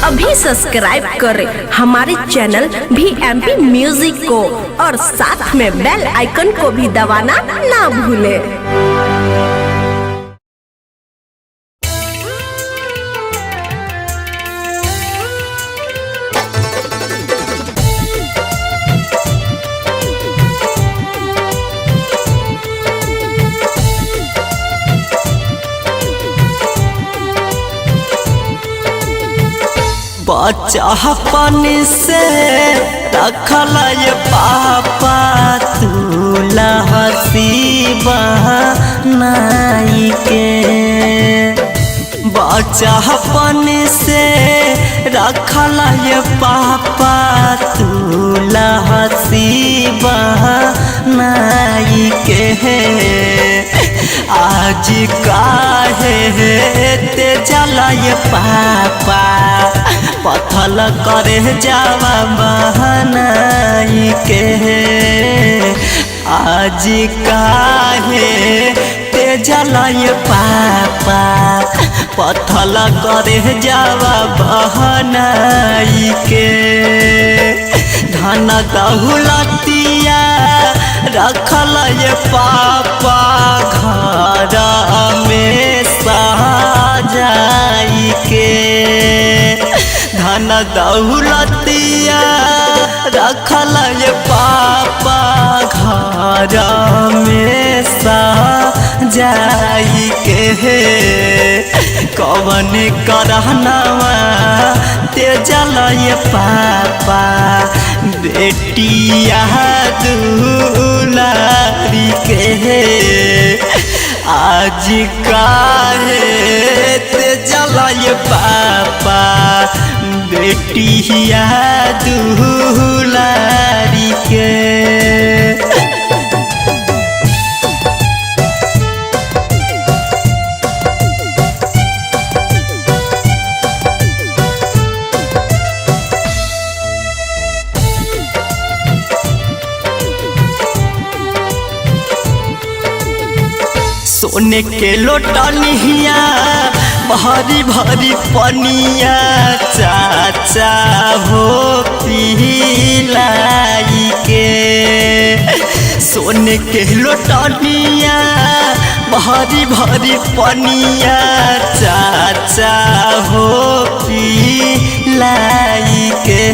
अभी सब्सक्राइब करें हमारे चैनल VMP म्यूजिक को और साथ में बेल आइकन को भी दबाना ना भूलें। बचपन से रखल ये पापा तुला हसीबा नाई के। बचपन से रखल ये पापा तुला हसीबा नाई के। आज काहे ते जला ये पापा पथल करे जावा बहनाई के। आज काहे ते जलाय पापा पथल करे जावा बहनाई के। धन दौलतिया रखल ये पापा घर में सजाई के। धन दौलतिया रखल ये पापा घर में सजाई के। कवन करहनवा ते जला ये पापा बेटिया दुलारी के। आज काहे ते जला ये पापा बेटिया दुलारी के। सोने के लोटनिया भारी भारी पनिया चाचा हो पिलाई के। सोने के लोटनिया भारी भारी पनिया चाचा हो पिलाई के।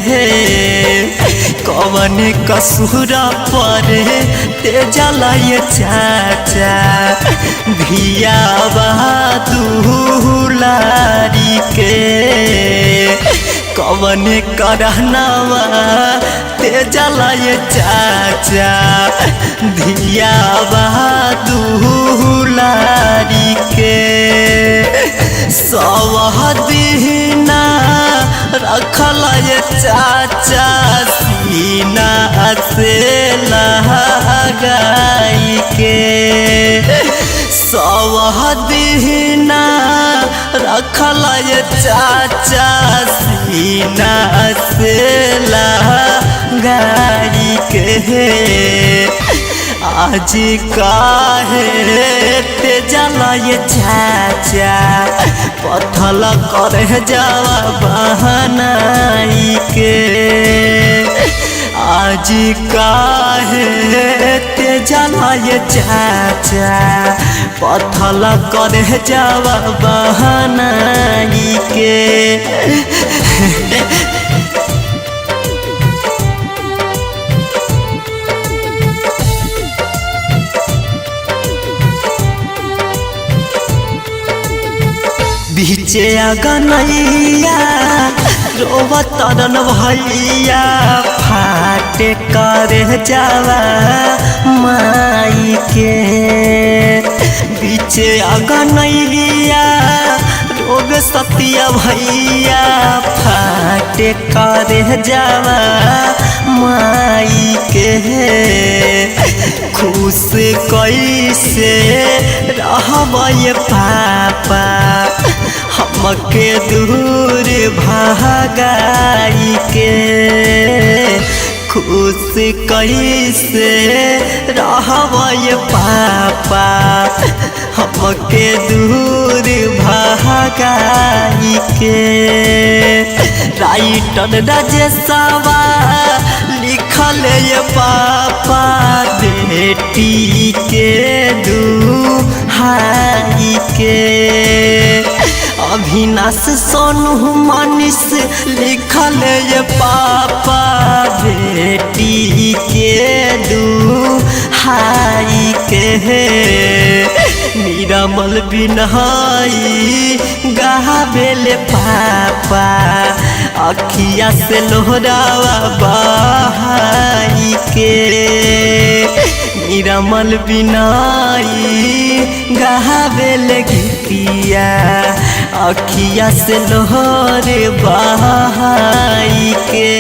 कवन कसूर पर ते जलाय चाचा धिया दुलारी के। कवन करहनवा ते जलाय चाचा धिया दुलारी के। सवहदीना रखल ये चाचा सीना से लगाई के। सवहदीना रखल ये चाचा सीना से लगाई के। आज काहे ते जला ये चाचा पथल करे जावा बहनाई के। आज काहे ते जला ये चाचा पथल करे जावा बहनाई के। बीचे अगनैया रोवतरन भैया फाटे करे जावा माई के। बीचे अगनैया रोग सतिया भैया फाटे करे जावा माई के। खुश कैसे रहबै पापा हमके दूर भागाई के। खुश कैसे रहबै पापा हमके दूर भागाई के। राइटर राजेशवा लिखल ये पापा बेटी के दुहाई के। अविनाश सोनू मनीष लिखल ये पापा बेटी के दुहाई के। निरमल बिनहाई गावेले पापा अखिया से लोहरावा बहाई के। निरमल बिनाई गावेले गीतिया अखिया से लोहरे बहाई के।